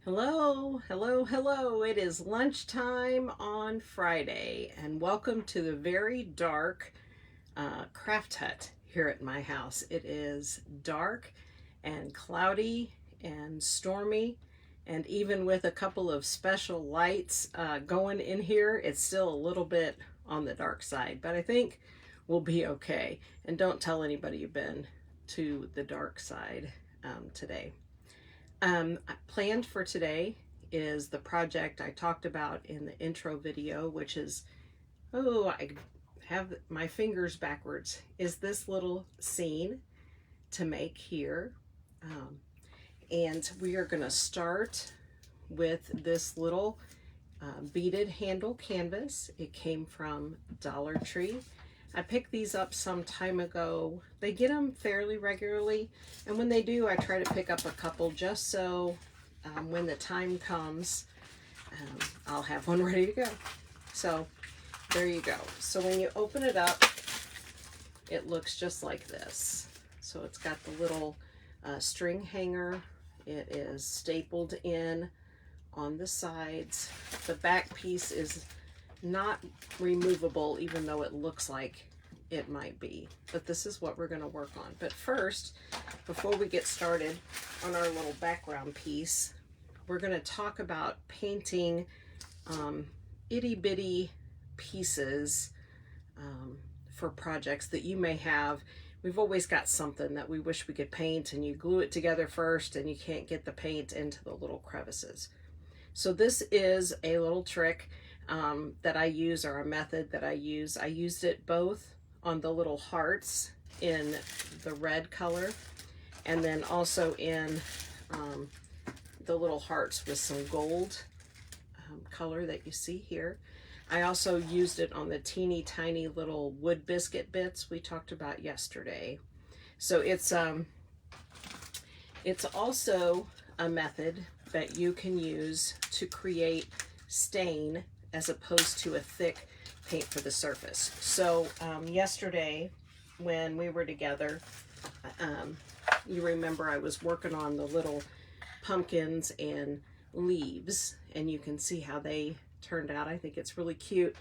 Hello, hello, hello. It is lunchtime on Friday, and welcome to the very dark craft hut here at my house. It is dark and cloudy and stormy, and even with a couple of special lights going in here, it's still a little bit on the dark side, but I think we'll be okay. And don't tell anybody you've been to the dark side today. Planned for today is the project I talked about in the intro video, which is, oh, I have my fingers backwards, is this little scene to make here. And we are going to start with this little beaded handle canvas. It came from Dollar Tree. I picked these up some time ago. They get them fairly regularly, and when they do, I try to pick up a couple just so when the time comes, I'll have one ready to go. So there you go. So when you open it up, it looks just like this. So it's got the little string hanger. It is stapled in on the sides. The back piece is not removable, even though it looks like it might be. But this is what we're going to work on. But first, before we get started on our little background piece, we're going to talk about painting itty bitty pieces for projects that you may have. We've always got something that we wish we could paint, and you glue it together first and you can't get the paint into the little crevices. So this is a little trick that I use, or a method that I use. I used it both on the little hearts in the red color, and then also in the little hearts with some gold color that you see here. I also used it on the teeny tiny little wood biscuit bits we talked about yesterday. So it's also a method that you can use to create stain as opposed to a thick paint for the surface. So yesterday when we were together, you remember I was working on the little pumpkins and leaves, and you can see how they turned out. I think it's really cute.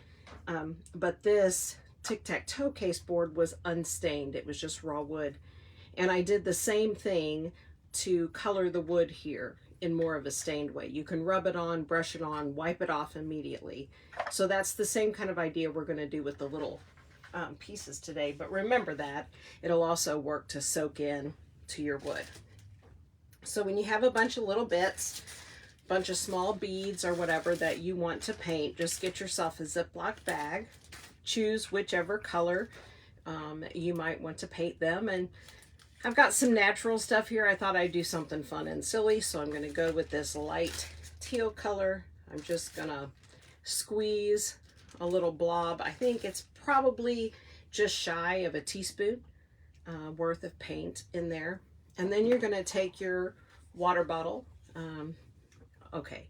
But this tic-tac-toe case board was unstained. It was just raw wood. And I did the same thing to color the wood here in more of a stained way. You can rub it on, brush it on, wipe it off immediately. So that's the same kind of idea we're going to do with the little pieces today. But remember that it'll also work to soak in to your wood. So when you have a bunch of little bits, bunch of small beads or whatever that you want to paint, just get yourself a Ziploc bag, choose whichever color you might want to paint them. And I've got some natural stuff here. I thought I'd do something fun and silly, so I'm going to go with this light teal color. I'm just going to squeeze a little blob. I think it's probably just shy of a teaspoon worth of paint in there. And then you're going to take your water bottle. Okay,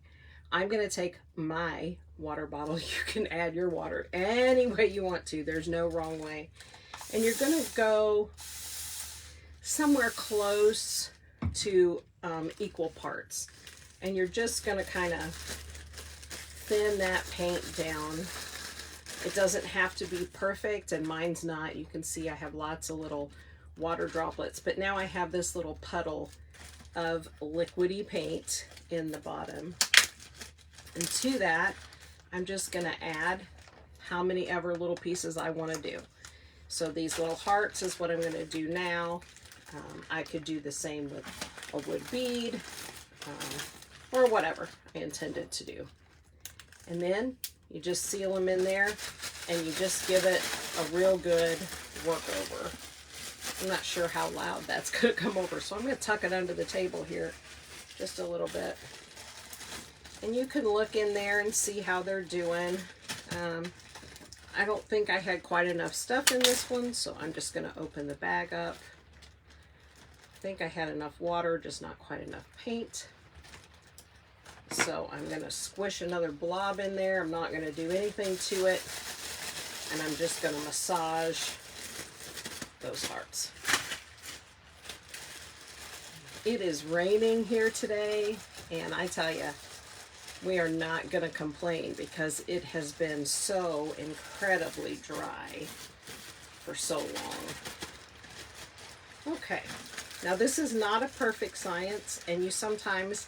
I'm going to take my water bottle. You can add your water any way you want to. There's no wrong way. And you're going to go somewhere close to equal parts. And you're just going to kind of thin that paint down. It doesn't have to be perfect, and mine's not. You can see I have lots of little water droplets, but now I have this little puddle of liquidy paint in the bottom. And to that, I'm just going to add how many ever little pieces I want to do. So these little hearts is what I'm going to do now. I could do the same with a wood bead or whatever I intended to do. And then you just seal them in there, and you just give it a real good work over. I'm not sure how loud that's going to come over, so I'm going to tuck it under the table here just a little bit. And you can look in there and see how they're doing. I don't think I had quite enough stuff in this one, so I'm just going to open the bag up. I think I had enough water, just not quite enough paint. So I'm going to squish another blob in there. I'm not going to do anything to it. And I'm just going to massage those hearts. It is raining here today, and I tell you, we are not going to complain because it has been so incredibly dry for so long. Okay, now this is not a perfect science, and you sometimes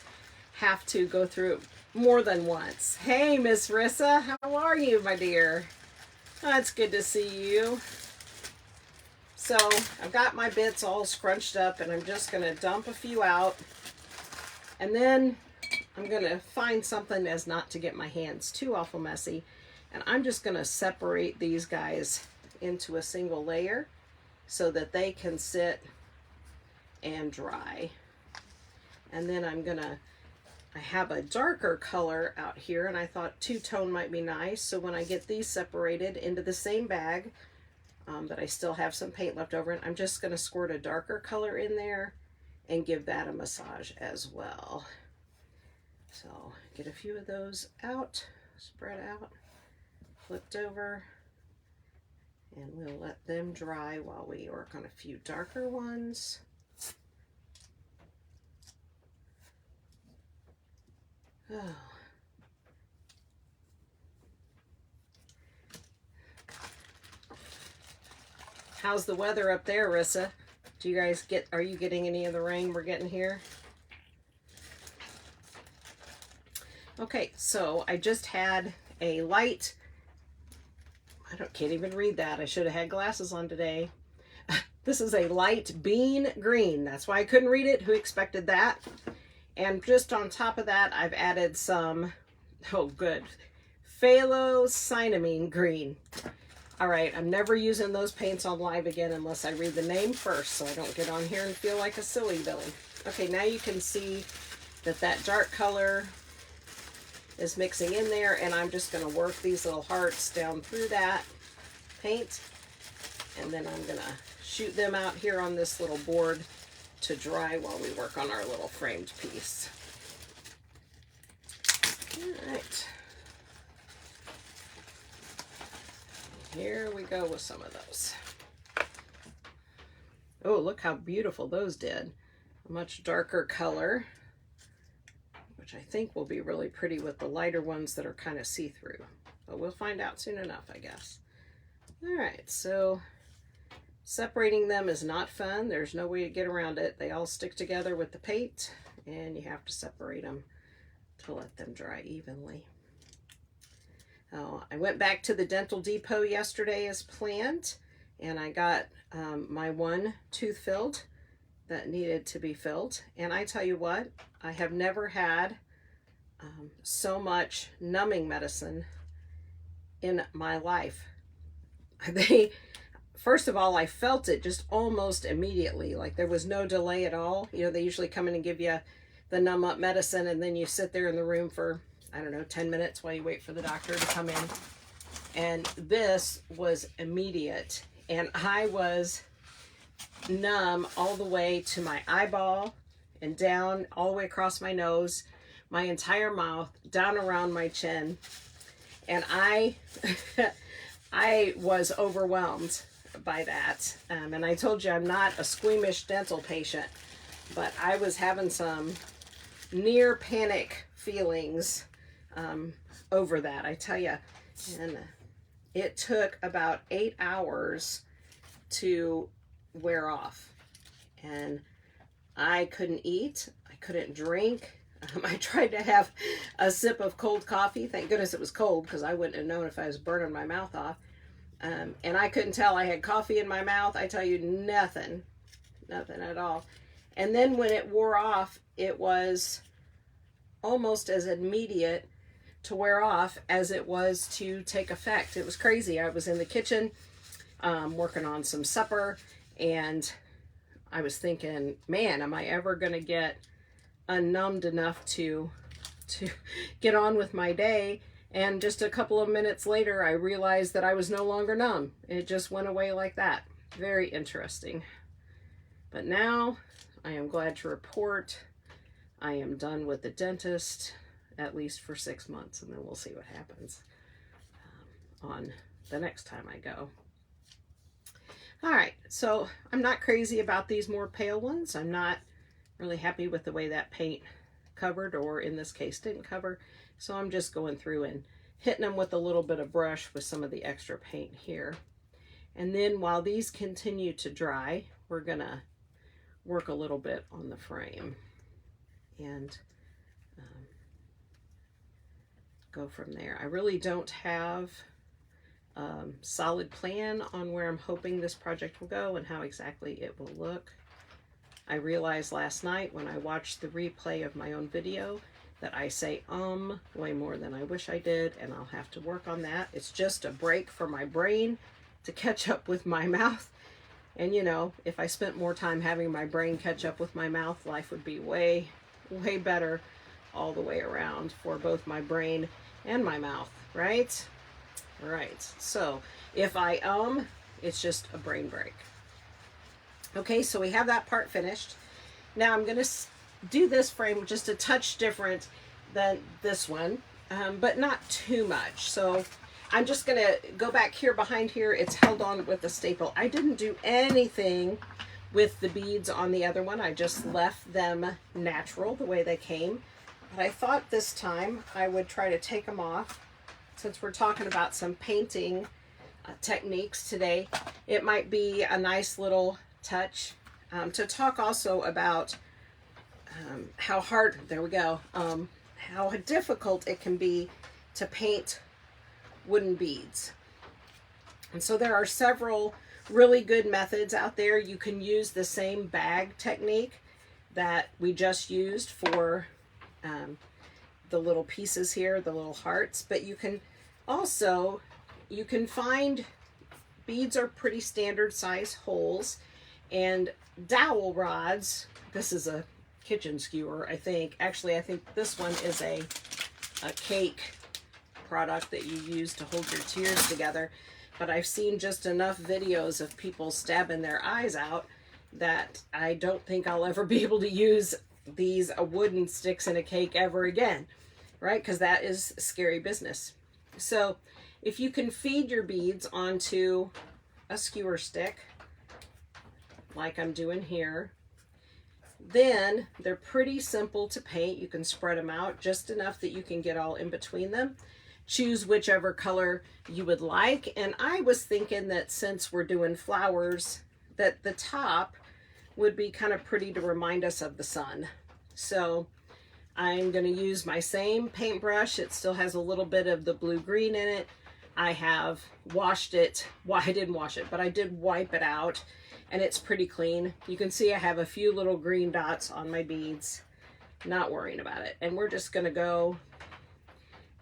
have to go through it more than once. Hey, Miss Rissa, how are you, my dear? Oh, it's good to see you. So I've got my bits all scrunched up, and I'm just going to dump a few out, and then I'm going to find something as not to get my hands too awful messy, and I'm just going to separate these guys into a single layer so that they can sit and dry. And then I have a darker color out here, and I thought two-tone might be nice, so when I get these separated into the same bag, but I still have some paint left over, and I'm just going to squirt a darker color in there and give that a massage as well. So get a few of those out, spread out, flipped over, and we'll let them dry while we work on a few darker ones. Oh. How's the weather up there, Rissa? Do you guys are you getting any of the rain we're getting here? Okay, so I just had a light, can't even read that. I should have had glasses on today. This is a light bean green. That's why I couldn't read it. Who expected that? And just on top of that, I've added some, oh good, phthalocyanamine green. All right, I'm never using those paints on live again unless I read the name first, so I don't get on here and feel like a silly Billy. Okay, now you can see that that dark color is mixing in there, and I'm just going to work these little hearts down through that paint, and then I'm going to shoot them out here on this little board to dry while we work on our little framed piece. All right. Here we go with some of those. Oh, look how beautiful those did. A much darker color, which I think will be really pretty with the lighter ones that are kind of see-through. But we'll find out soon enough, I guess. All right, so separating them is not fun. There's no way to get around it. They all stick together with the paint, and you have to separate them to let them dry evenly. I went back to the Dental Depot yesterday as planned, and I got my one tooth filled that needed to be filled. And I tell you what, I have never had so much numbing medicine in my life. First of all, I felt it just almost immediately, like there was no delay at all. You know, they usually come in and give you the numb up medicine, and then you sit there in the room for, I don't know, 10 minutes while you wait for the doctor to come in. And this was immediate. And I was numb all the way to my eyeball and down all the way across my nose, my entire mouth, down around my chin. And I was overwhelmed by that. And I told you I'm not a squeamish dental patient, but I was having some near panic feelings over that, I tell you. And it took about 8 hours to wear off, and I couldn't eat, I couldn't drink. I tried to have a sip of cold coffee. Thank goodness it was cold, because I wouldn't have known if I was burning my mouth off. And I couldn't tell I had coffee in my mouth. I tell you, nothing at all. And then when it wore off, it was almost as immediate to wear off as it was to take effect. It was crazy. I was in the kitchen working on some supper, and I was thinking, man, am I ever going to get unnumbed enough to get on with my day? And just a couple of minutes later, I realized that I was no longer numb. It just went away like that. Very interesting. But now I am glad to report I am done with the dentist, at least for 6 months, and then we'll see what happens on the next time I go. All right, so I'm not crazy about these more pale ones. I'm not really happy with the way that paint covered, or in this case didn't cover. So I'm just going through and hitting them with a little bit of brush with some of the extra paint here. And then while these continue to dry, we're gonna work a little bit on the frame and go from there. I really don't have a solid plan on where I'm hoping this project will go and how exactly it will look. I realized last night when I watched the replay of my own video that I say way more than I wish I did, and I'll have to work on that. It's just a break for my brain to catch up with my mouth. And you know, if I spent more time having my brain catch up with my mouth, life would be way, way better all the way around for both my brain and my mouth, right? Right. So if I it's just a brain break. Okay, so we have that part finished. Now I'm going to do this frame just a touch different than this one, but not too much. So I'm just going to go back here behind here. It's held on with a staple. I didn't do anything with the beads on the other one. I just left them natural the way they came. But I thought this time I would try to take them off. Since we're talking about some painting techniques today, it might be a nice little touch to talk also about how hard, there we go, how difficult it can be to paint wooden beads. And so there are several really good methods out there. You can use the same bag technique that we just used for the little pieces here, the little hearts, but you can also, you can find beads are pretty standard size holes, and dowel rods. This is a kitchen skewer, I think. Actually, I think this one is a cake product that you use to hold your tears together. But I've seen just enough videos of people stabbing their eyes out that I don't think I'll ever be able to use these wooden sticks in a cake ever again, right? Because that is scary business. So if you can feed your beads onto a skewer stick, like I'm doing here, then they're pretty simple to paint. You can spread them out just enough that you can get all in between them. Choose whichever color you would like. And I was thinking that since we're doing flowers, that the top would be kind of pretty to remind us of the sun. So I'm going to use my same paintbrush. It still has a little bit of the blue-green in it. I have washed it. Well, I didn't wash it, but I did wipe it out, and it's pretty clean. You can see I have a few little green dots on my beads. Not worrying about it. And we're just going to go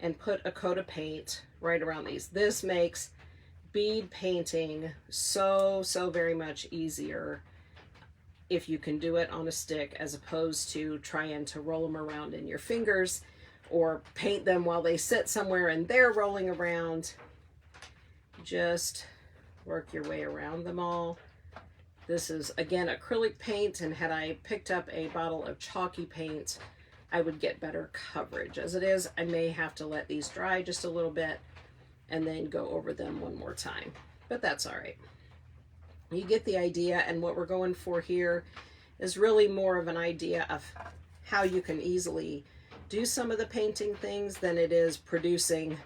and put a coat of paint right around these. This makes bead painting so very much easier if you can do it on a stick, as opposed to trying to roll them around in your fingers or paint them while they sit somewhere and they're rolling around. Just work your way around them all. This is, again, acrylic paint, and had I picked up a bottle of chalky paint, I would get better coverage. As it is, I may have to let these dry just a little bit and then go over them one more time, but that's all right. You get the idea, and what we're going for here is really more of an idea of how you can easily do some of the painting things than it is producing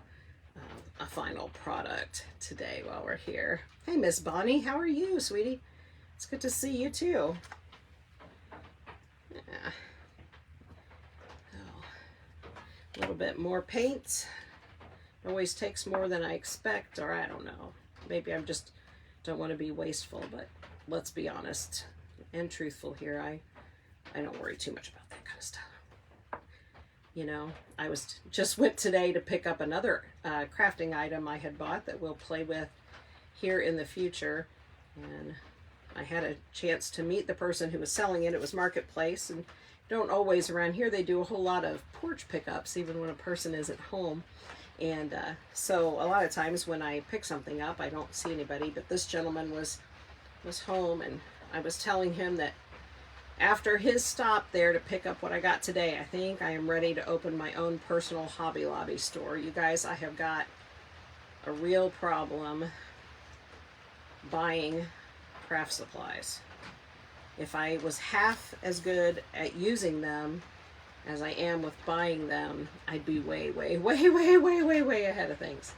a final product today while we're here. Hey, Miss Bonnie, how are you, sweetie? It's good to see you too. Yeah. Oh, a little bit more paint. Always takes more than I expect, or I don't know. Maybe I'm just don't want to be wasteful, but let's be honest and truthful here. I don't worry too much about that kind of stuff. You know, I just went today to pick up another crafting item I had bought that we'll play with here in the future, and I had a chance to meet the person who was selling it. It was Marketplace, and don't always around here. They do a whole lot of porch pickups even when a person isn't home. And so a lot of times when I pick something up, I don't see anybody, but this gentleman was home, and I was telling him that after his stop there to pick up what I got today, I think I am ready to open my own personal Hobby Lobby store. You guys, I have got a real problem buying craft supplies. If I was half as good at using them as I am with buying them, I'd be way, way, way, way, way, way, way ahead of things.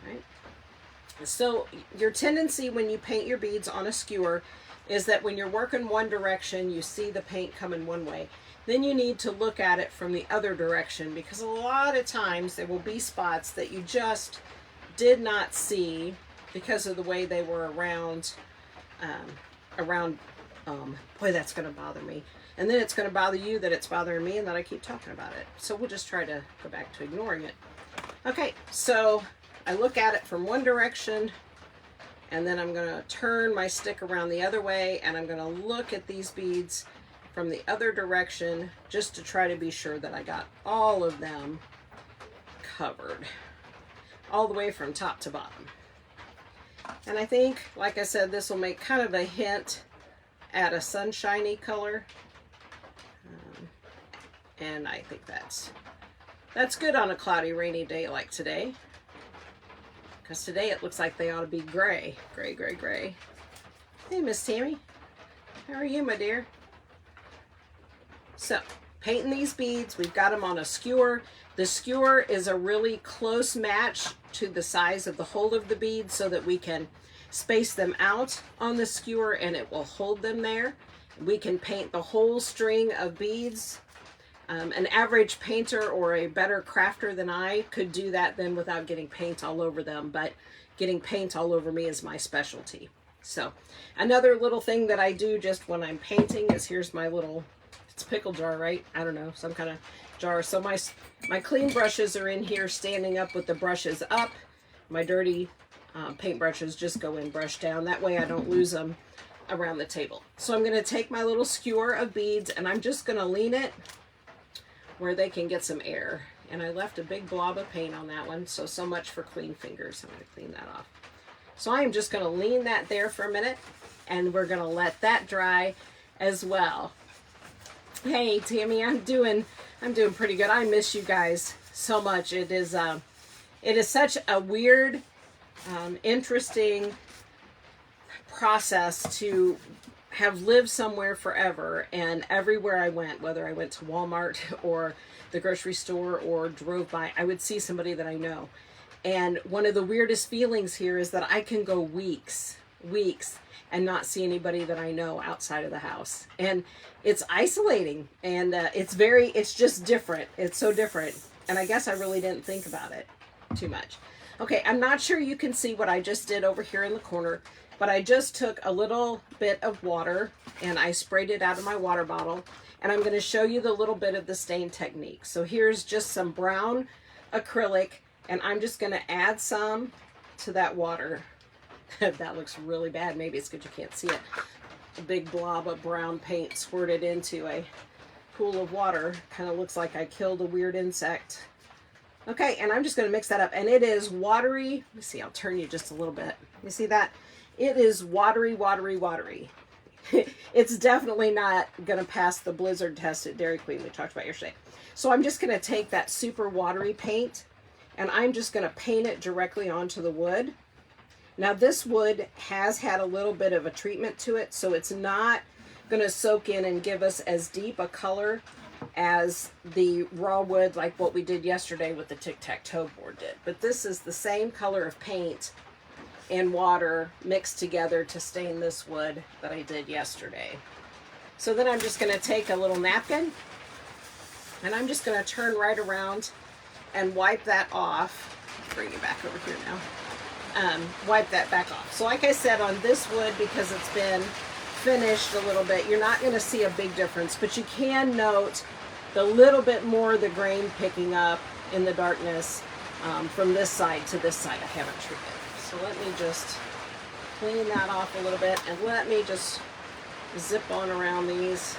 Right? So your tendency when you paint your beads on a skewer is that when you're working one direction, you see the paint coming one way. Then you need to look at it from the other direction, because a lot of times there will be spots that you just did not see because of the way they were around, boy, that's going to bother me. And then it's going to bother you that it's bothering me and that I keep talking about it. So we'll just try to go back to ignoring it. Okay, so I look at it from one direction, and then I'm going to turn my stick around the other way, and I'm going to look at these beads from the other direction just to try to be sure that I got all of them covered, all the way from top to bottom. And I think, like I said, this will make kind of a hint at a sunshiny color. And I think that's good on a cloudy, rainy day like today. Because today it looks like they ought to be gray. Gray, gray, gray. Hey, Miss Tammy. How are you, my dear? So, painting these beads, we've got them on a skewer. The skewer is a really close match to the size of the hole of the bead so that we can space them out on the skewer and it will hold them there. We can paint the whole string of beads. An average painter or a better crafter than I could do that then without getting paint all over them, but getting paint all over me is my specialty. So another little thing that I do just when I'm painting is, here's my little, it's a pickle jar, right? I don't know, some kind of jar. So my clean brushes are in here standing up with the brushes up. My dirty paint brushes just go in brush down. That way I don't lose them around the table. So I'm going to take my little skewer of beads and I'm just going to lean it where they can get some air. And I left a big blob of paint on that one, so much for clean fingers. I'm going to clean that off. So I am just going to lean that there for a minute, and we're going to let that dry as well. Hey, Tammy, I'm doing pretty good. I miss you guys so much. It is such a weird, interesting process to have lived somewhere forever, and everywhere I went, whether I went to Walmart or the grocery store or drove by, I would see somebody that I know. And one of the weirdest feelings here is that I can go weeks and not see anybody that I know outside of the house. And it's isolating, and it's just different. It's so different. And I guess I really didn't think about it too much. Okay, I'm not sure you can see what I just did over here in the corner, but I just took a little bit of water and I sprayed it out of my water bottle, and I'm going to show you the little bit of the stain technique. So here's just some brown acrylic, and I'm just going to add some to that water. That looks really bad. Maybe it's good you can't see it. A big blob of brown paint squirted into a pool of water. Kind of looks like I killed a weird insect. Okay, and I'm just going to mix that up, and it is watery. Let me see, I'll turn you just a little bit. You see that? It is watery, watery, watery. It's definitely not going to pass the blizzard test at Dairy Queen we talked about yesterday. So I'm just going to take that super watery paint, and I'm just going to paint it directly onto the wood. Now this wood has had a little bit of a treatment to it, so it's not going to soak in and give us as deep a color as the raw wood like what we did yesterday with the tic-tac-toe board did. But this is the same color of paint and water mixed together to stain this wood that I did yesterday. So then I'm just going to take a little napkin, and I'm just going to turn right around and wipe that off. Bring it back over here now. Wipe that back off. So like I said, on this wood, because it's been finished a little bit, you're not going to see a big difference, but you can note the little bit more of the grain picking up in the darkness from this side to this side. I haven't treated. So let me just clean that off a little bit, and let me just zip on around these.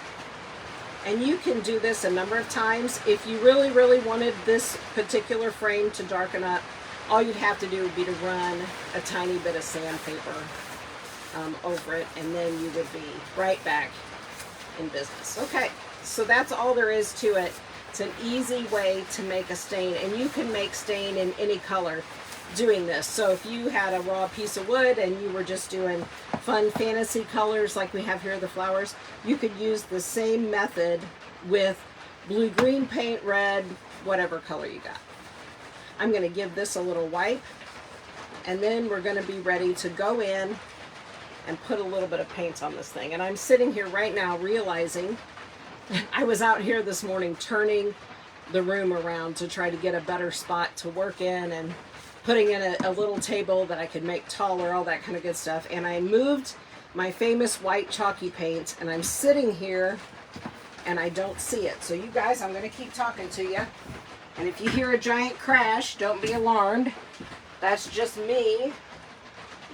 And you can do this a number of times. If you really, really wanted this particular frame to darken up, all you'd have to do would be to run a tiny bit of sandpaper over it, and then you would be right back in business. Okay, so that's all there is to it. It's an easy way to make a stain, and you can make stain in any color. doing this. So if you had a raw piece of wood and you were just doing fun fantasy colors like we have here, the flowers, you could use the same method with blue, green paint, red, whatever color you got. I'm going to give this a little wipe, and then we're going to be ready to go in and put a little bit of paint on this thing. And I'm sitting here right now realizing I was out here this morning turning the room around to try to get a better spot to work in, and putting in a little table that I could make taller, all that kind of good stuff. And I moved my famous white chalky paint, and I'm sitting here and I don't see it. So you guys, I'm going to keep talking to you. And if you hear a giant crash, don't be alarmed. That's just me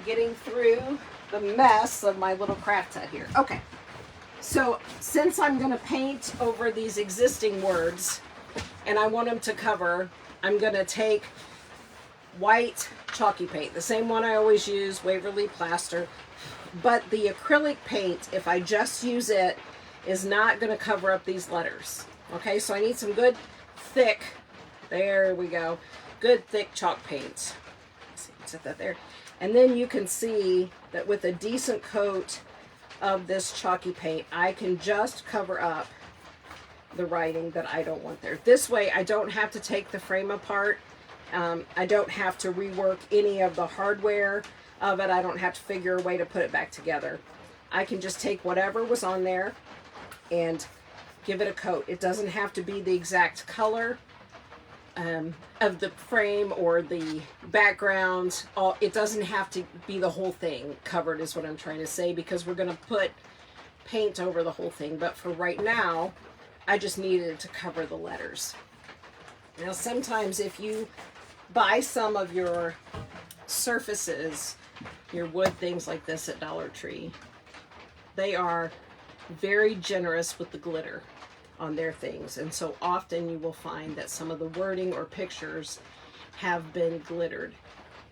getting through the mess of my little craft set here. Okay, so since I'm going to paint over these existing words and I want them to cover, I'm going to take white chalky paint, the same one I always use, Waverly Plaster. But the acrylic paint, if I just use it, is not going to cover up these letters. Okay, so I need some good thick, there we go, good thick chalk paint. Let's see, set that there. And then you can see that with a decent coat of this chalky paint, I can just cover up the writing that I don't want there. This way I don't have to take the frame apart. I don't have to rework any of the hardware of it. I don't have to figure a way to put it back together. I can just take whatever was on there and give it a coat. It doesn't have to be the exact color of the frame or the background. It doesn't have to be the whole thing covered, is what I'm trying to say, because we're going to put paint over the whole thing. But for right now, I just needed to cover the letters. Now, sometimes if you buy some of your surfaces, your wood things like this at Dollar Tree, they are very generous with the glitter on their things. And so often you will find that some of the wording or pictures have been glittered.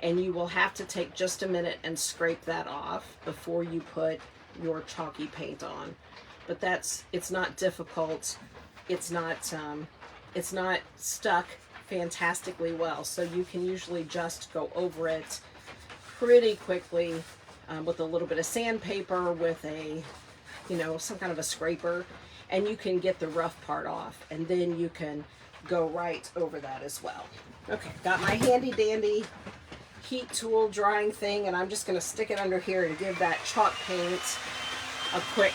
And you will have to take just a minute and scrape that off before you put your chalky paint on. But it's not difficult. It's not stuck fantastically well. So you can usually just go over it pretty quickly with a little bit of sandpaper, with a, some kind of a scraper, and you can get the rough part off, and then you can go right over that as well. Okay, got my handy dandy heat tool drying thing, and I'm just going to stick it under here to give that chalk paint a quick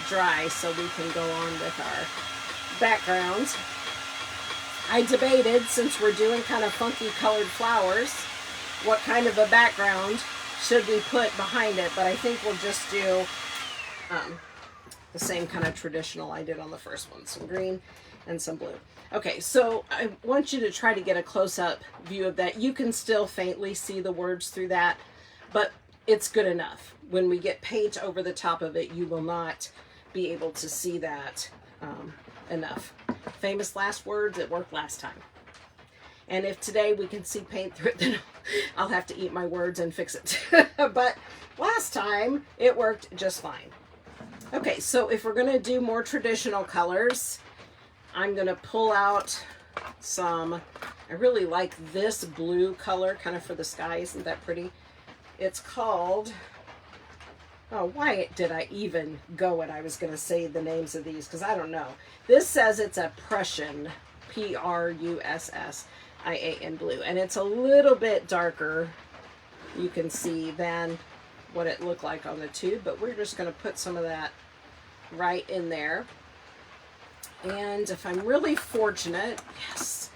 dry so we can go on with our background. I debated, since we're doing kind of funky colored flowers, what kind of a background should we put behind it, but I think we'll just do the same kind of traditional I did on the first one, some green and some blue. Okay, so I want you to try to get a close-up view of that. You can still faintly see the words through that, but it's good enough. When we get paint over the top of it, you will not be able to see that enough. Famous last words, it worked last time. And if today we can see paint through it, then I'll have to eat my words and fix it. But last time, it worked just fine. Okay, so if we're going to do more traditional colors, I'm going to pull out some, I really like this blue color, kind of for the sky. Isn't that pretty? It's called, oh, why did I even go when I was going to say the names of these? Because I don't know. This says it's a Prussian, P-R-U-S-S-I-A-N blue. And it's a little bit darker, you can see, than what it looked like on the tube. But we're just going to put some of that right in there. And if I'm really fortunate, yes,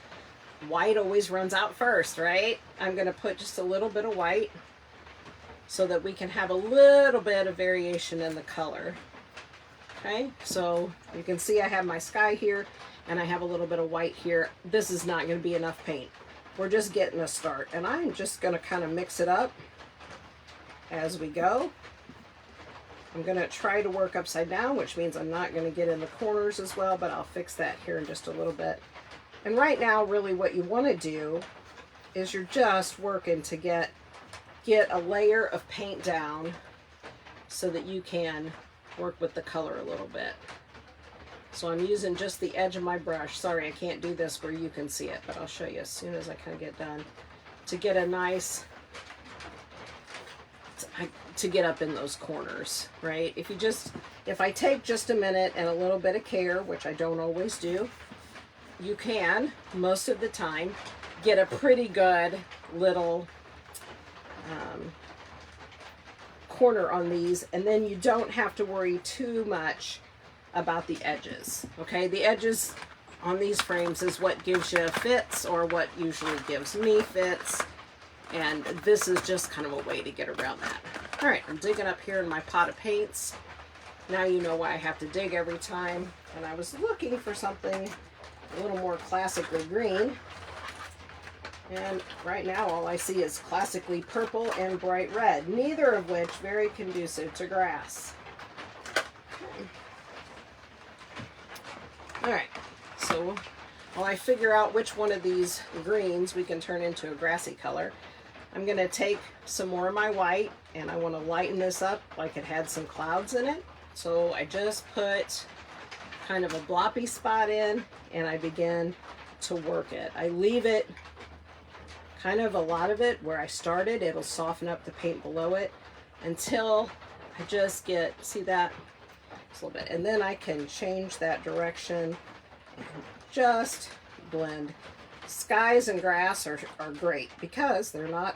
white always runs out first, right? I'm going to put just a little bit of white so that we can have a little bit of variation in the color. Okay, so you can see I have my sky here and I have a little bit of white here. This is not going to be enough paint. We're just getting a start, and I'm just going to kind of mix it up as we go. I'm going to try to work upside down, which means I'm not going to get in the corners as well, but I'll fix that here in just a little bit. And right now, really what you want to do is you're just working to get a layer of paint down so that you can work with the color a little bit. So I'm using just the edge of my brush. Sorry, I can't do this where you can see it, but I'll show you as soon as I kind of get done to get a nice, to get up in those corners, right? If I take just a minute and a little bit of care, which I don't always do, you can, most of the time, get a pretty good little corner on these, and then you don't have to worry too much about the edges, okay? The edges on these frames is what gives you fits, or what usually gives me fits, and this is just kind of a way to get around that. All right, I'm digging up here in my pot of paints. Now you know why I have to dig every time, and I was looking for something a little more classically green, and right now all I see is classically purple and bright red, neither of which very conducive to grass. All right, so while I figure out which one of these greens we can turn into a grassy color, I'm going to take some more of my white, and I want to lighten this up like it had some clouds in it. So I just put kind of a bloppy spot in, and I begin to work it. I leave it kind of a lot of it where I started. It'll soften up the paint below it until I just get, see that? Just a little bit. And then I can change that direction and just blend. Skies and grass are great because they're not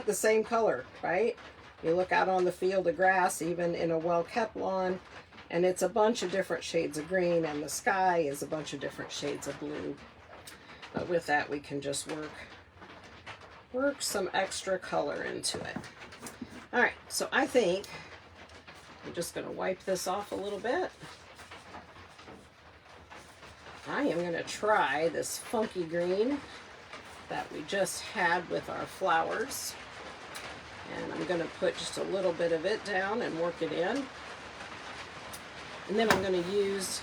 the same color, right? You look out on the field of grass, even in a well-kept lawn, and it's a bunch of different shades of green, and the sky is a bunch of different shades of blue. But with that, we can just work some extra color into it. All right, so I think I'm just going to wipe this off a little bit. I am going to try this funky green that we just had with our flowers. And I'm going to put just a little bit of it down and work it in. And then I'm going to use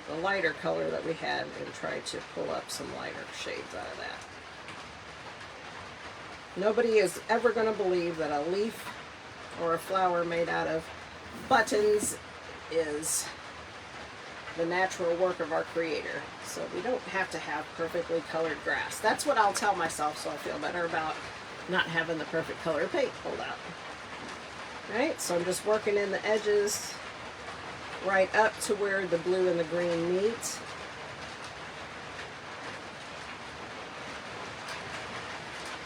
the lighter color that we had and try to pull up some lighter shades out of that. Nobody is ever going to believe that a leaf or a flower made out of buttons is the natural work of our Creator. So we don't have to have perfectly colored grass. That's what I'll tell myself, so I feel better about not having the perfect color paint pulled out. Right, so I'm just working in the edges right up to where the blue and the green meet.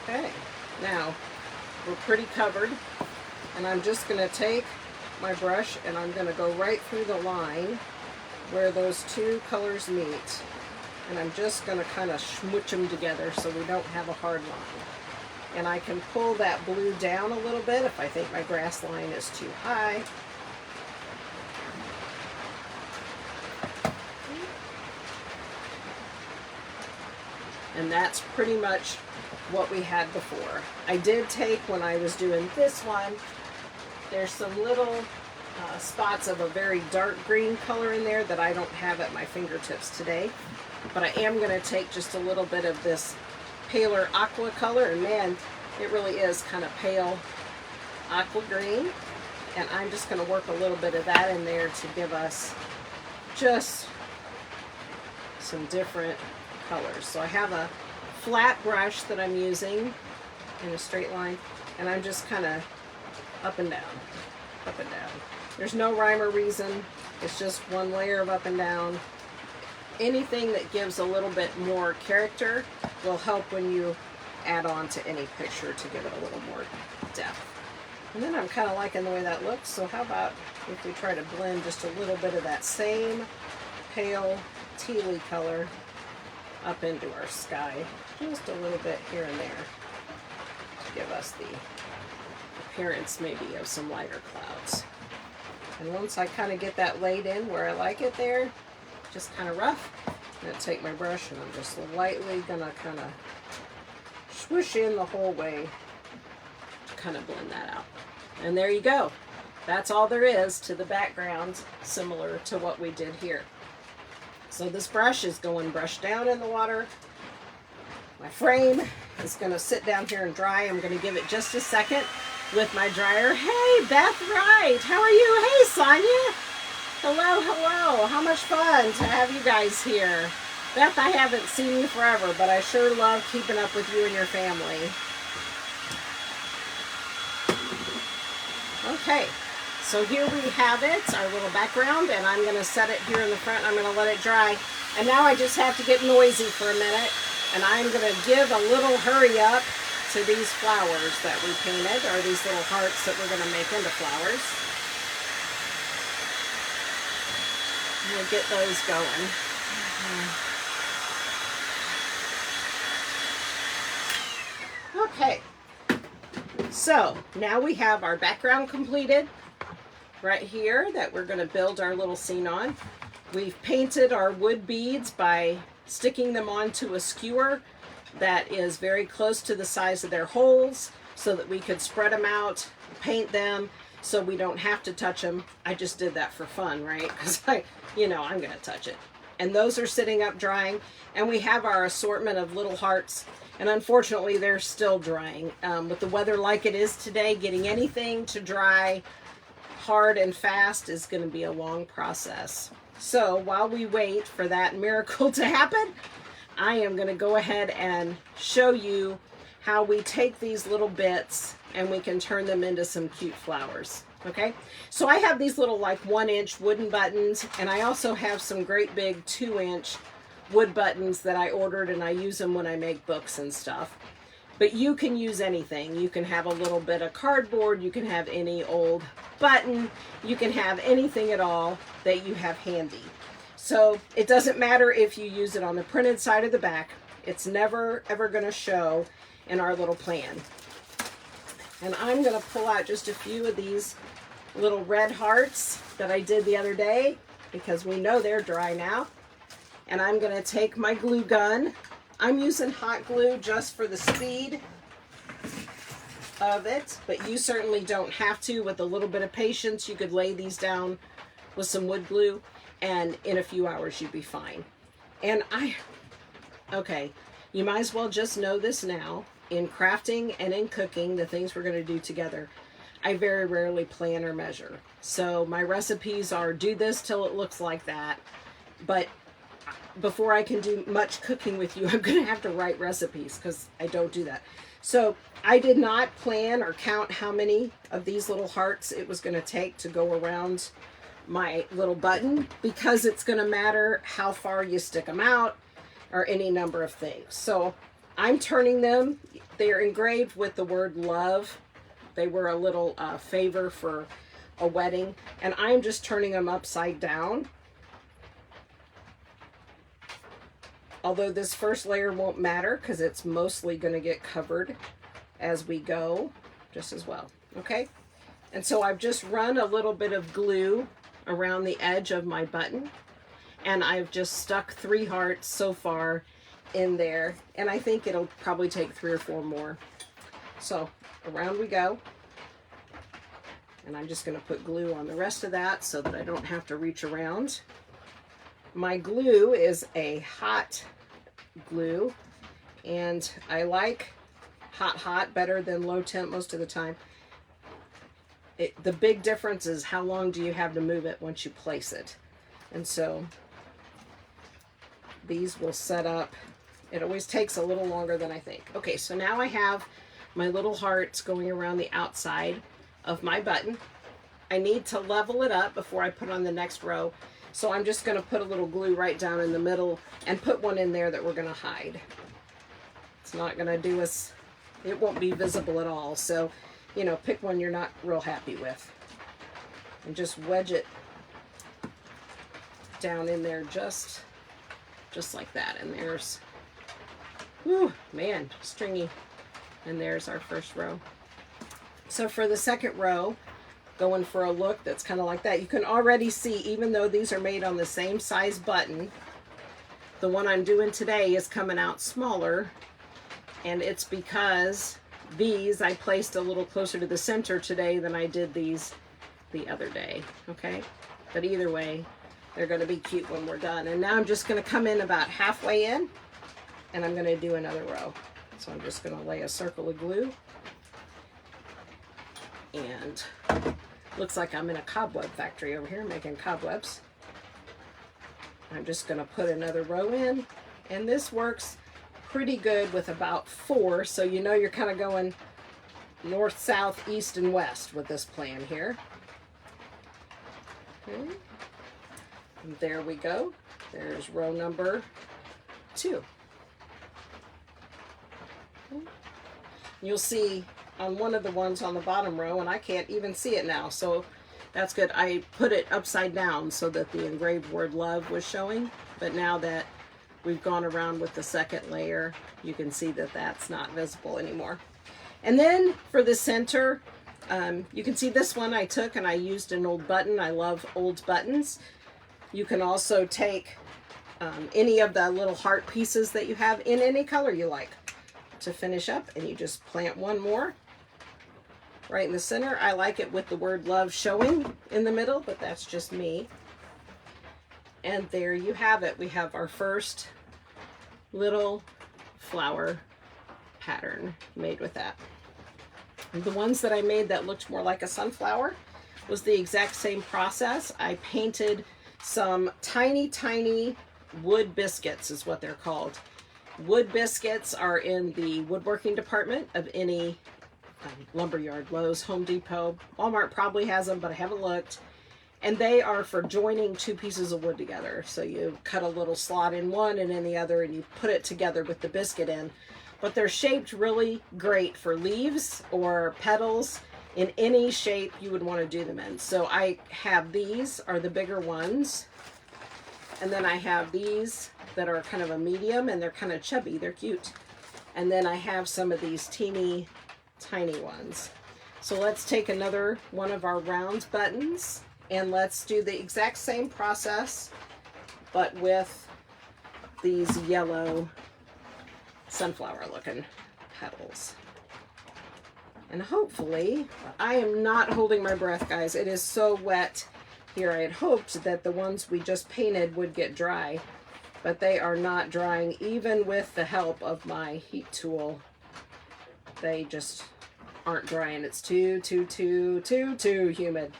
Okay, now we're pretty covered, and I'm just going to take my brush and I'm going to go right through the line where those two colors meet, and I'm just going to kind of smooch them together so we don't have a hard line. And I can pull that blue down a little bit if I think my grass line is too high. And that's pretty much what we had before. I did take, when I was doing this one, there's some little spots of a very dark green color in there that I don't have at my fingertips today. But I am going to take just a little bit of this paler aqua color, and man, it really is kind of pale aqua green. And I'm just going to work a little bit of that in there to give us just some different colors. So I have a flat brush that I'm using in a straight line, and I'm just kind of up and down, up and down. There's no rhyme or reason. It's just one layer of up and down. Anything that gives a little bit more character will help when you add on to any picture to give it a little more depth. And then I'm kind of liking the way that looks, so how about if we try to blend just a little bit of that same pale tealy color up into our sky, just a little bit here and there, to give us the appearance maybe of some lighter clouds. And once I kind of get that laid in where I like it there, just kind of rough, I'm going to take my brush and I'm just lightly going to kind of swoosh in the whole way to kind of blend that out. And there you go. That's all there is to the background, similar to what we did here. So this brush is going brush down in the water. My frame is going to sit down here and dry. I'm going to give it just a second with my dryer. Hey, Beth Wright, how are you? Hey, Sonia. Hello, hello. How much fun to have you guys here. Beth, I haven't seen you forever, but I sure love keeping up with you and your family. Okay, so here we have it, our little background, and I'm going to set it here in the front. I'm going to let it dry. And now I just have to get noisy for a minute, and I'm going to give a little hurry up to these flowers that we painted, or these little hearts that we're going to make into flowers. We'll get those going. Okay, so now we have our background completed right here that we're going to build our little scene on. We've painted our wood beads by sticking them onto a skewer that is very close to the size of their holes so that we could spread them out, paint them so we don't have to touch them. I just did that for fun, right? Because I'm going to touch it. And those are sitting up drying, and we have our assortment of little hearts, and unfortunately they're still drying. With the weather like it is today, getting anything to dry hard and fast is going to be a long process. So while we wait for that miracle to happen, I am going to go ahead and show you how we take these little bits and we can turn them into some cute flowers. Okay, so I have these little like 1-inch wooden buttons, and I also have some great big 2-inch wood buttons that I ordered, and I use them when I make books and stuff. But you can use anything. You can have a little bit of cardboard, you can have any old button, you can have anything at all that you have handy. So it doesn't matter if you use it on the printed side or the back. It's never ever going to show in our little plan. And I'm going to pull out just a few of these little red hearts that I did the other day because we know they're dry now. And I'm going to take my glue gun. I'm using hot glue just for the speed of it, but you certainly don't have to. With a little bit of patience, you could lay these down with some wood glue, and in a few hours you'd be fine. And okay, you might as well just know this now. In crafting and in cooking, the things we're going to do together, I very rarely plan or measure. So my recipes are do this till it looks like that. But before I can do much cooking with you, I'm going to have to write recipes because I don't do that. So I did not plan or count how many of these little hearts it was going to take to go around my little button, because it's going to matter how far you stick them out or any number of things. So I'm turning them. They are engraved with the word love. They were a little favor for a wedding, and I'm just turning them upside down. Although this first layer won't matter because it's mostly going to get covered as we go just as well. Okay, and so I've just run a little bit of glue around the edge of my button, and I've just stuck 3 hearts so far in there, and I think it'll probably take 3 or 4 more. So around we go, and I'm just going to put glue on the rest of that so that I don't have to reach around. My glue is a hot glue, and I like hot better than low temp most of the time. The big difference is how long do you have to move it once you place it. And so these will set up. It always takes a little longer than I think. Okay, so now I have my little hearts going around the outside of my button. I need to level it up before I put on the next row. So I'm just going to put a little glue right down in the middle and put one in there that we're going to hide. It's not going to do us, it won't be visible at all. So, you know, pick one you're not real happy with. And just wedge it down in there just like that. And there's, whew, man, stringy. And there's our first row. So for the second row, going for a look that's kind of like that, you can already see, even though these are made on the same size button, the one I'm doing today is coming out smaller, and it's because these I placed a little closer to the center today than I did these the other day. Okay, but either way, they're going to be cute when we're done. And now I'm just going to come in about halfway in, and I'm going to do another row. So I'm just going to lay a circle of glue, and looks like I'm in a cobweb factory over here making cobwebs. I'm just going to put another row in, And this works pretty good with about 4, so you know you're kind of going north, south, east, and west with this plan here. Okay. And there we go. There's row number 2. Okay. You'll see on one of the ones on the bottom row, and I can't even see it now, so that's good. I put it upside down so that the engraved word love was showing, but now that we've gone around with the second layer, you can see that that's not visible anymore. And then for the center, you can see this one I took and I used an old button. I love old buttons. You can also take any of the little heart pieces that you have in any color you like to finish up, and you just plant one more right in the center. I like it with the word love showing in the middle, but that's just me. And there you have it. We have our first little flower pattern made with that. The ones that I made that looked more like a sunflower was the exact same process. I painted some tiny, tiny wood biscuits is what they're called. Wood biscuits are in the woodworking department of any lumberyard, Lowe's, Home Depot. Walmart probably has them, but I haven't looked. And they are for joining 2 pieces of wood together. So you cut a little slot in one and in the other, and you put it together with the biscuit in. But they're shaped really great for leaves or petals in any shape you would want to do them in. So I have these are the bigger ones. And then I have these that are kind of a medium, and they're kind of chubby. They're cute. And then I have some of these teeny tiny ones. So let's take another one of our round buttons and let's do the exact same process, but with these yellow sunflower looking petals. And hopefully, I am not holding my breath, guys. It is so wet here. I had hoped that the ones we just painted would get dry, but they are not drying even with the help of my heat tool. They just aren't drying. It's too humid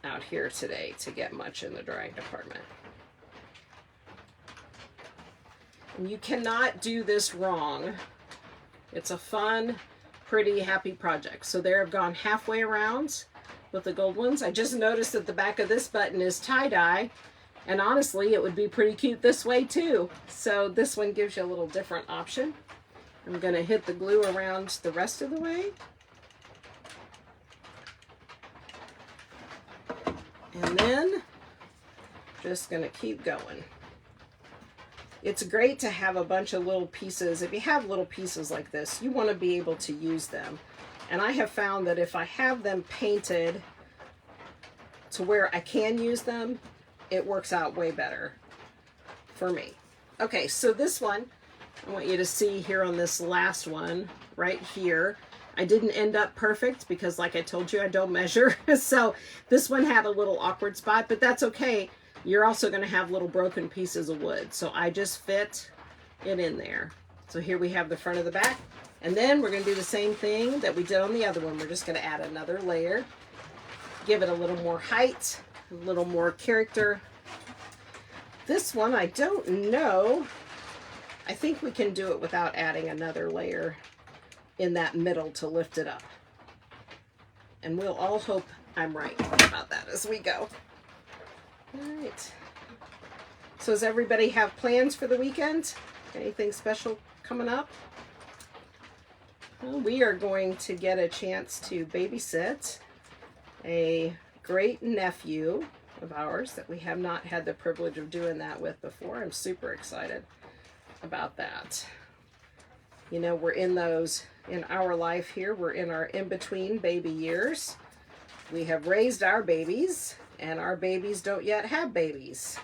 out here today to get much in the drying department. And you cannot do this wrong. It's a fun, pretty, happy project. So there I've gone halfway around with the gold ones. I just noticed that the back of this button is tie-dye, and honestly it would be pretty cute this way too. So this one gives you a little different option. I'm going to hit the glue around the rest of the way. And then just going to keep going. It's great to have a bunch of little pieces. If you have little pieces like this, you want to be able to use them. And I have found that if I have them painted to where I can use them, it works out way better for me. Okay, so this one, I want you to see here on this last one right here. I didn't end up perfect because, like I told you, I don't measure. So this one had a little awkward spot, but that's okay. You're also going to have little broken pieces of wood. So I just fit it in there. So here we have the front of the back. And then we're going to do the same thing that we did on the other one. We're just going to add another layer. Give it a little more height, a little more character. This one, I don't know. I think we can do it without adding another layer in that middle to lift it up. And we'll all hope I'm right about that as we go. All right. So does everybody have plans for the weekend? Anything special coming up? Well, we are going to get a chance to babysit a great nephew of ours that we have not had the privilege of doing that with before. I'm super excited about that. You know, we're in those, in our life here, we're in our in-between baby years. We have raised our babies, and our babies don't yet have babies.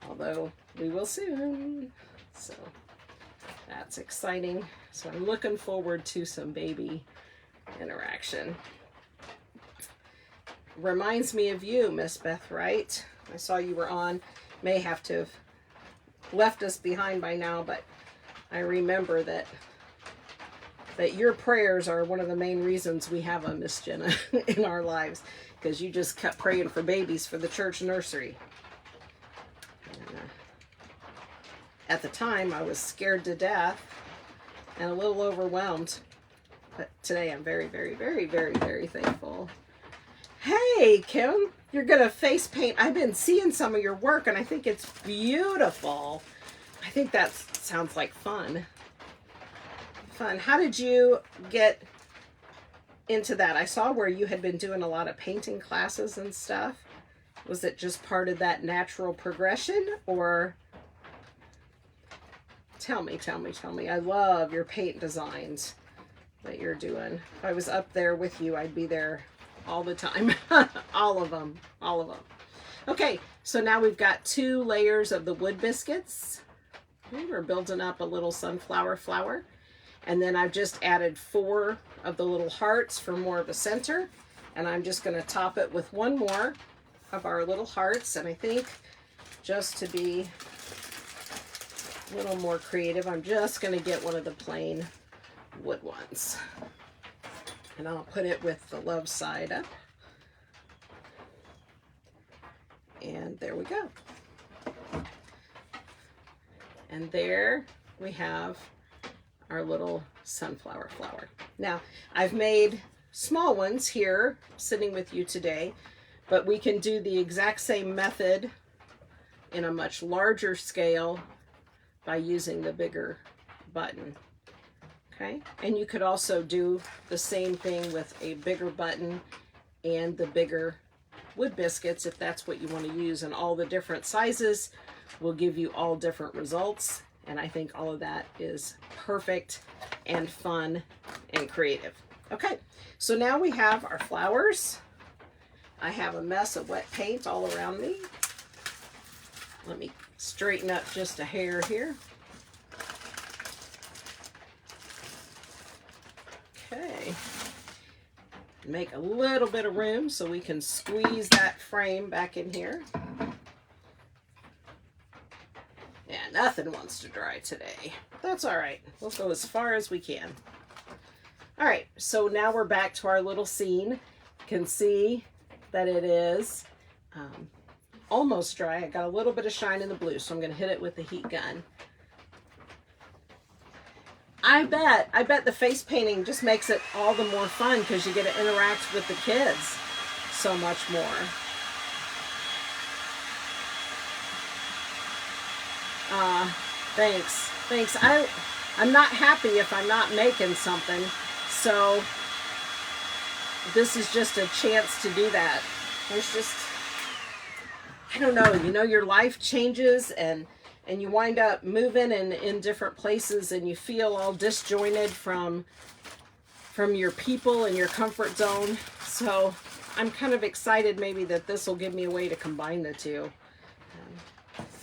Although, we will soon. So, that's exciting. So, I'm looking forward to some baby interaction. Reminds me of you, Miss Beth Wright. I saw you were on. May have to have left us behind by now, but I remember that your prayers are one of the main reasons we have a Miss Jenna in our lives, because you just kept praying for babies for the church nursery. at the time I was scared to death and a little overwhelmed. But today I'm very, very, very, very, very thankful. Hey, Kim, you're going to face paint. I've been seeing some of your work and I think it's beautiful. I think that sounds like fun. Fun. How did you get into that? I saw where you had been doing a lot of painting classes and stuff. Was it just part of that natural progression, or tell me. I love your paint designs that you're doing. If I was up there with you, I'd be there all the time. all of them. Okay, so now we've got 2 layers of the wood biscuits. We're building up a little sunflower flower. And then I've just added 4 of the little hearts for more of a center. And I'm just going to top it with 1 more of our little hearts. And I think just to be a little more creative, I'm just going to get one of the plain wood ones. And I'll put it with the love side up. And there we go. And there we have our little sunflower flower. Now, I've made small ones here sitting with you today, but we can do the exact same method in a much larger scale by using the bigger button. Okay, and you could also do the same thing with a bigger button and the bigger wood biscuits if that's what you want to use, and all the different sizes will give you all different results. And I think all of that is perfect and fun and creative. Okay, so now we have our flowers. I have a mess of wet paint all around me. Let me straighten up just a hair here. Okay, make a little bit of room so we can squeeze that frame back in here. Yeah, nothing wants to dry today. That's all right. We'll go as far as we can. All right, so now we're back to our little scene. You can see that it is almost dry. I got a little bit of shine in the blue, so I'm going to hit it with the heat gun. I bet the face painting just makes it all the more fun because you get to interact with the kids so much more. Thanks. I'm not happy if I'm not making something, so this is just a chance to do that. There's just, I don't know, you know, your life changes and you wind up moving in different places and you feel all disjointed from your people and your comfort zone. So I'm kind of excited maybe that this will give me a way to combine the two.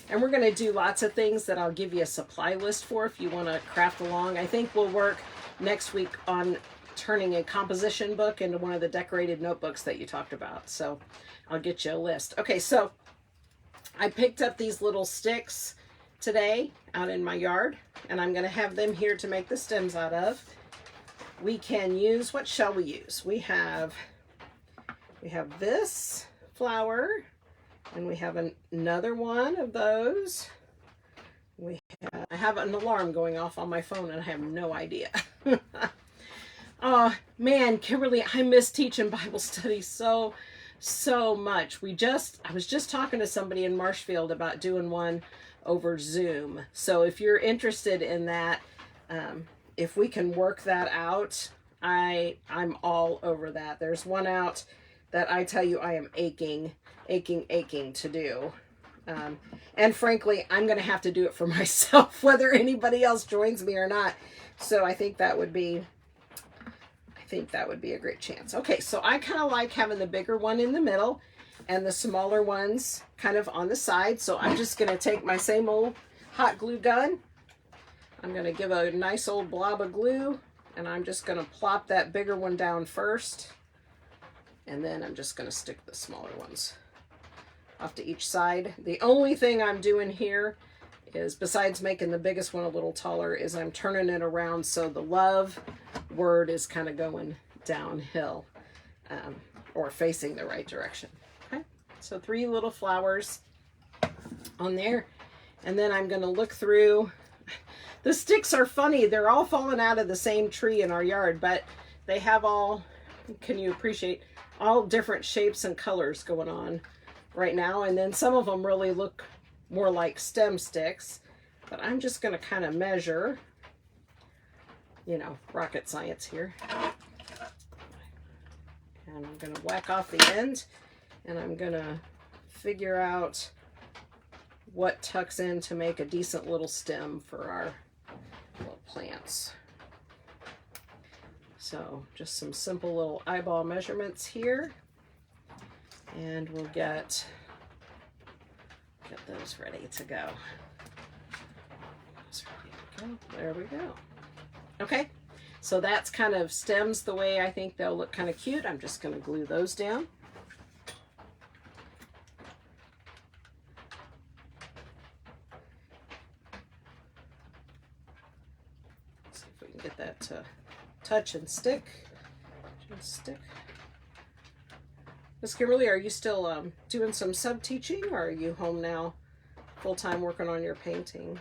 And we're going to do lots of things that I'll give you a supply list for if you want to craft along. I think we'll work next week on turning a composition book into one of the decorated notebooks that you talked about. So I'll get you a list. Okay, so I picked up these little sticks today out in my yard, and I'm going to have them here to make the stems out of. We can use, what shall we use? We have this flower, and we have another one of those. I have an alarm going off on my phone and I have no idea. Oh man, Kimberly, I miss teaching Bible study so much. I was just talking to somebody in Marshfield about doing one over Zoom. So if you're interested in that, if we can work that out, I'm all over that. There's one out that I tell you I am aching to do. And frankly, I'm going to have to do it for myself, whether anybody else joins me or not. So I think that would be a great chance. Okay, so I kind of like having the bigger one in the middle and the smaller ones kind of on the side. So I'm just going to take my same old hot glue gun. I'm going to give a nice old blob of glue, and I'm just going to plop that bigger one down first. And then I'm just going to stick the smaller ones off to each side. The only thing I'm doing here is, besides making the biggest one a little taller, is I'm turning it around so the love word is kind of going downhill, or facing the right direction. Okay, so 3 little flowers on there. And then I'm going to look through. The sticks are funny. They're all falling out of the same tree in our yard, but they have all, can you appreciate, all different shapes and colors going on right now. And then some of them really look more like stem sticks, but I'm just going to kind of measure, you know, rocket science here. And I'm going to whack off the end, and I'm going to figure out what tucks in to make a decent little stem for our little plants. So just some simple little eyeball measurements here, and we'll get those ready to go. There we go. Okay, so that's kind of stems the way I think they'll look kind of cute. I'm just going to glue those down. See if we can get that to touch and stick. Miss Kimberly, are you still doing some sub-teaching, or are you home now full-time working on your painting?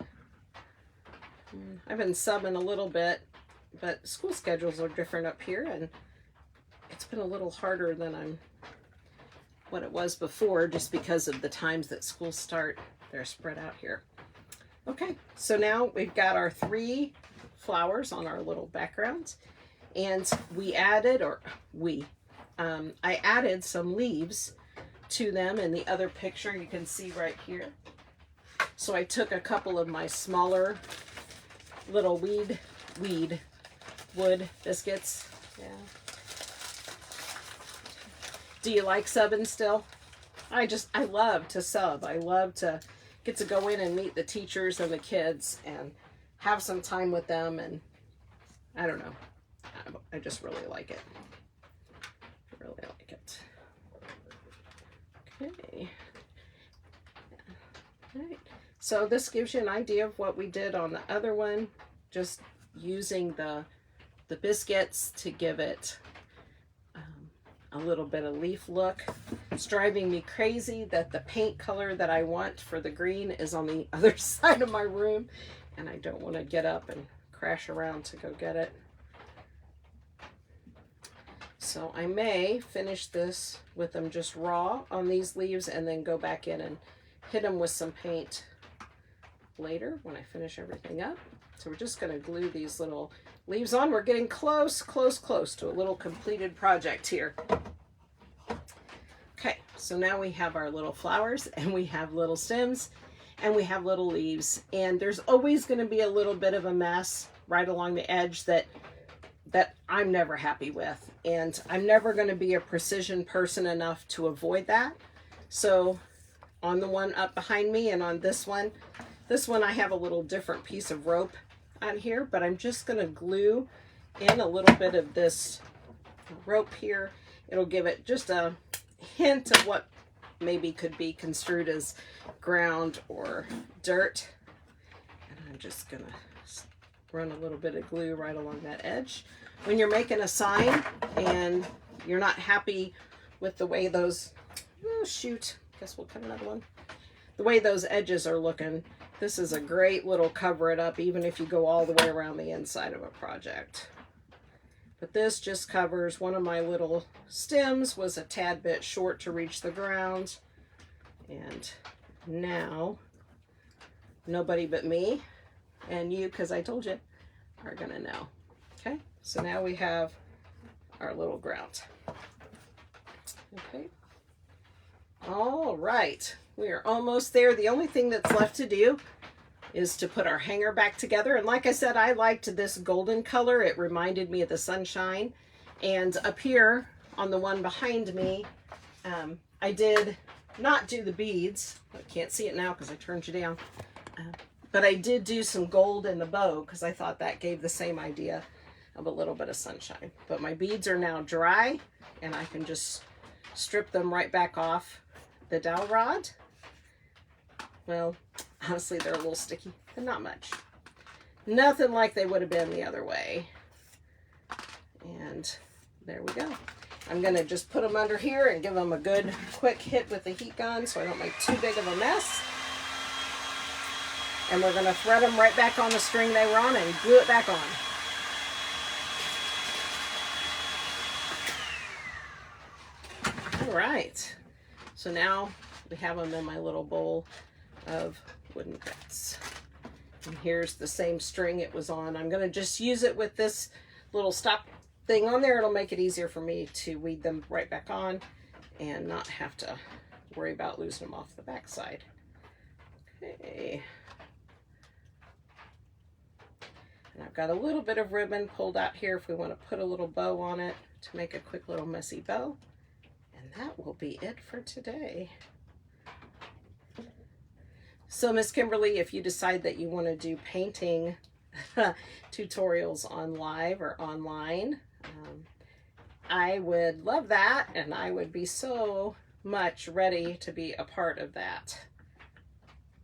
I've been subbing a little bit, but school schedules are different up here, and it's been a little harder than what it was before, just because of the times that schools start. They're spread out here. Okay, so now we've got our 3 flowers on our little background, and we added, I added some leaves to them in the other picture you can see right here. So I took a couple of my smaller little wood biscuits. Yeah. Do you like subbing still? I love to sub. I love to get to go in and meet the teachers and the kids and have some time with them, and I don't know. I just really like it. Really like it. Okay. All right. So this gives you an idea of what we did on the other one, just using the biscuits to give it a little bit of leaf look. It's driving me crazy that the paint color that I want for the green is on the other side of my room, and I don't want to get up and crash around to go get it. So I may finish this with them just raw on these leaves, and then go back in and hit them with some paint later when I finish everything up. So we're just going to glue these little leaves on. We're getting close to a little completed project here. Okay, so now we have our little flowers, and we have little stems, and we have little leaves, and there's always going to be a little bit of a mess right along the edge that I'm never happy with, and I'm never going to be a precision person enough to avoid that. So on the one up behind me and on this one I have a little different piece of rope on here, but I'm just going to glue in a little bit of this rope here. It'll give it just a hint of what maybe could be construed as ground or dirt. And I'm just going to run a little bit of glue right along that edge. When you're making a sign and you're not happy with the way those, oh shoot, guess we'll cut another one. The way those edges are looking, this is a great little cover it up, even if you go all the way around the inside of a project. But this just covers one of my little stems, was a tad bit short to reach the ground. And now, nobody but me and you, because I told you, are gonna know. Okay, so now we have our little ground. Okay, all right, we are almost there. The only thing that's left to do is to put our hanger back together. And like I said, I liked this golden color. It reminded me of the sunshine. And up here on the one behind me, I did not do the beads. I can't see it now because I turned you down. But I did do some gold in the bow because I thought that gave the same idea of a little bit of sunshine. But my beads are now dry, and I can just strip them right back off the dowel rod. Well, honestly, they're a little sticky, but not much. Nothing like they would have been the other way. And there we go. I'm going to just put them under here and give them a good quick hit with the heat gun so I don't make too big of a mess. And we're going to thread them right back on the string they were on and glue it back on. All right. So now we have them in my little bowl of wooden bits. And here's the same string it was on. I'm going to just use it with this little stop thing on there. It'll make it easier for me to weed them right back on and not have to worry about losing them off the back side. Okay. And I've got a little bit of ribbon pulled out here if we want to put a little bow on it to make a quick little messy bow. And that will be it for today. So Miss Kimberly, if you decide that you want to do painting tutorials on live or online, I would love that, and I would be so much ready to be a part of that.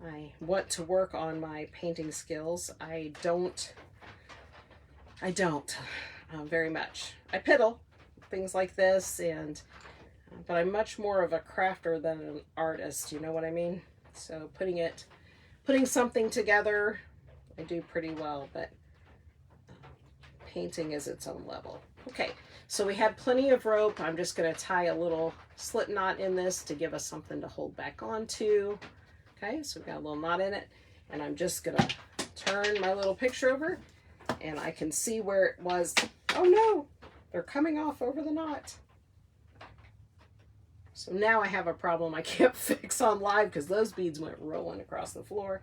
I want to work on my painting skills. I don't very much. I piddle things like this, but I'm much more of a crafter than an artist, you know what I mean? So putting something together, I do pretty well, but painting is its own level. Okay, so we have plenty of rope. I'm just going to tie a little slip knot in this to give us something to hold back onto. Okay, so we've got a little knot in it, and I'm just going to turn my little picture over, and I can see where it was. Oh no, they're coming off over the knot. So now I have a problem I can't fix on live because those beads went rolling across the floor.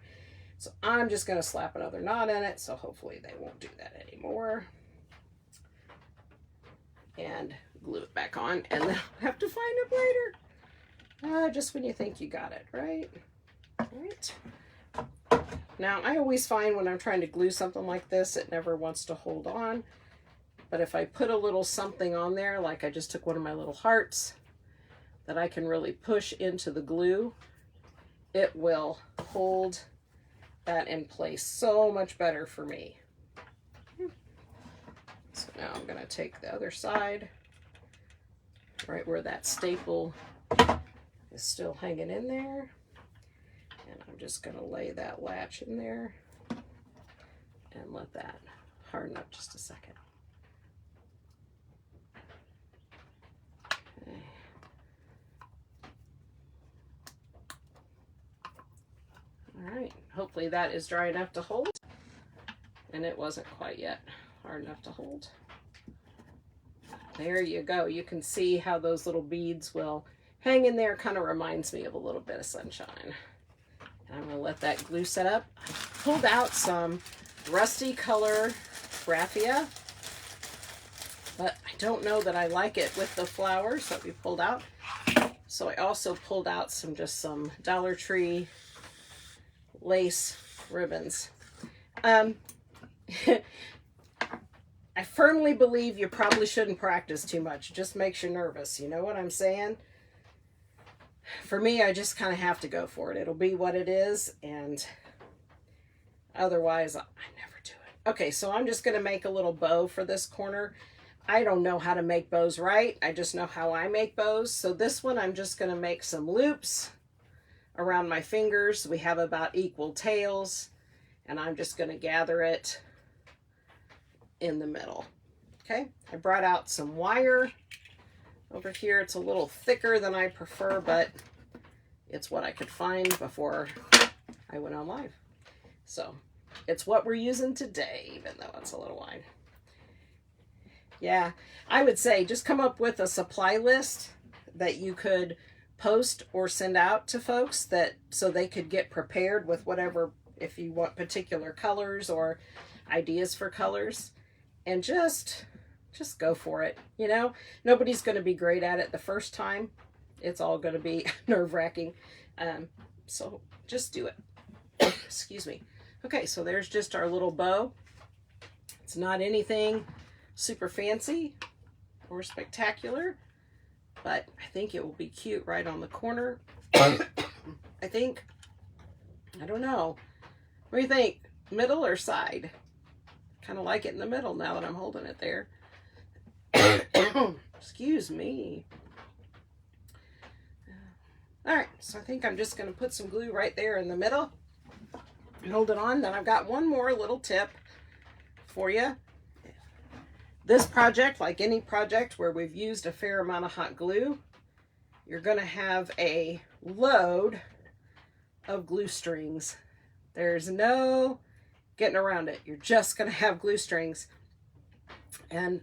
So I'm just going to slap another knot in it, so hopefully they won't do that anymore. And glue it back on, and then I'll have to find it later. Just when you think you got it, right? All right. Now, I always find when I'm trying to glue something like this, it never wants to hold on. But if I put a little something on there, like I just took one of my little hearts, that I can really push into the glue, it will hold that in place so much better for me. So now I'm going to take the other side, right where that staple is still hanging in there, and I'm just going to lay that latch in there and let that harden up just a second. Okay. All right, hopefully that is dry enough to hold, and it wasn't quite yet hard enough to hold. There you go. You can see how those little beads will hang in there. Kind of reminds me of a little bit of sunshine. And I'm going to let that glue set up. I pulled out some rusty color raffia, but I don't know that I like it with the flowers that we pulled out. So I also pulled out some Dollar Tree lace ribbons. I firmly believe you probably shouldn't practice too much. It just makes you nervous. You know what I'm saying? For me, I just kind of have to go for it. It'll be what it is, and otherwise, I never do it. Okay, so I'm just going to make a little bow for this corner. I don't know how to make bows right. I just know how I make bows. So this one, I'm just going to make some loops around my fingers. We have about equal tails, and I'm just going to gather it in the middle. Okay, I brought out some wire over here. It's a little thicker than I prefer, but it's what I could find before I went on live. So it's what we're using today, even though it's a little wide. Yeah, I would say just come up with a supply list that you could post or send out to folks so they could get prepared with whatever, if you want particular colors or ideas for colors. And just go for it. You know, nobody's going to be great at it the first time. It's all going to be nerve-wracking. So just do it. Excuse me. Okay, so there's just our little bow. It's not anything super fancy or spectacular, but I think it will be cute right on the corner. I don't know. What do you think? Middle or side? Kind of like it in the middle now that I'm holding it there. Excuse me. All right, so I think I'm just going to put some glue right there in the middle. hold it on. Then I've got one more little tip for you. This project, like any project where we've used a fair amount of hot glue, you're going to have a load of glue strings. There's no getting around it. You're just going to have glue strings. And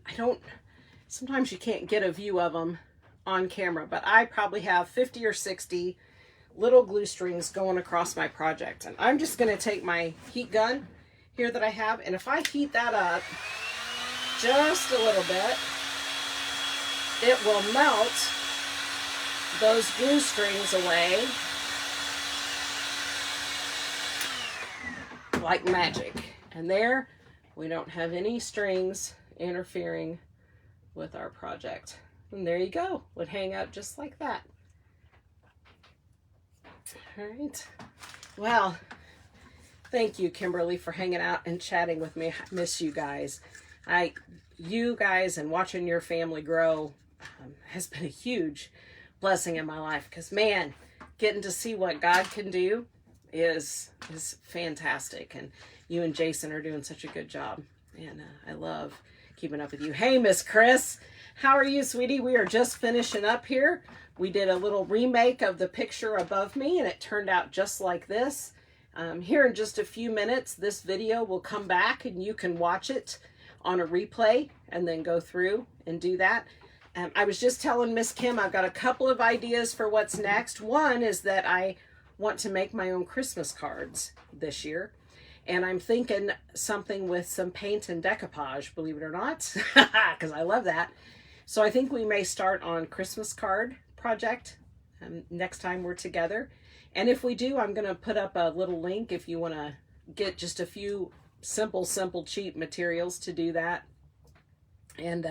sometimes you can't get a view of them on camera, but I probably have 50 or 60 little glue strings going across my project. And I'm just going to take my heat gun here that I have, and if I heat that up just a little bit, it will melt those glue strings away like magic. And there, we don't have any strings interfering with our project. And there you go. Would hang up just like that. All right. Well, thank you, Kimberly, for hanging out and chatting with me. I miss you guys. You guys and watching your family grow has been a huge blessing in my life, because man, getting to see what God can do is fantastic. And you and Jason are doing such a good job, and I love keeping up with you. Hey, Miss Chris, how are you, sweetie? We are just finishing up here. We did a little remake of the picture above me, and it turned out just like this. Here in just a few minutes, this video will come back and you can watch it on a replay and then go through and do that. I was just telling Miss Kim, I've got a couple of ideas for what's next. One is that I want to make my own Christmas cards this year. And I'm thinking something with some paint and decoupage, believe it or not, because I love that. So I think we may start on Christmas card project next time we're together. And if we do, I'm going to put up a little link if you want to get just a few simple, cheap materials to do that. And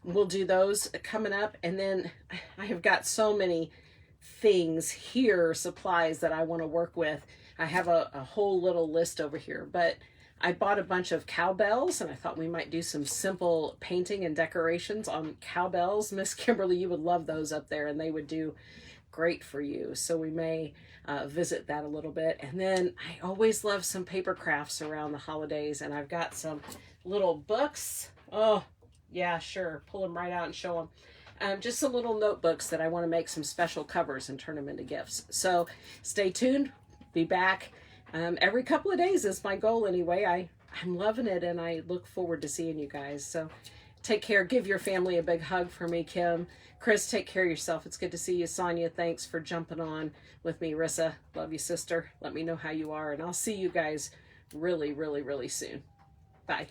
we'll do those coming up. And then I have got so many things here, supplies that I want to work with. I have a whole little list over here, but I bought a bunch of cowbells, and I thought we might do some simple painting and decorations on cowbells. Miss Kimberly, you would love those up there, and they would do great for you. So we may visit that a little bit. And then I always love some paper crafts around the holidays, and I've got some little books. Oh, yeah, sure. Pull them right out and show them. Just some little notebooks that I want to make some special covers and turn them into gifts. So stay tuned. Be back every couple of days is my goal anyway. I'm loving it, and I look forward to seeing you guys. So take care. Give your family a big hug for me, Kim. Chris, take care of yourself. It's good to see you. Sonia, thanks for jumping on with me. Rissa, love you, sister. Let me know how you are, and I'll see you guys really, really, really soon. Bye.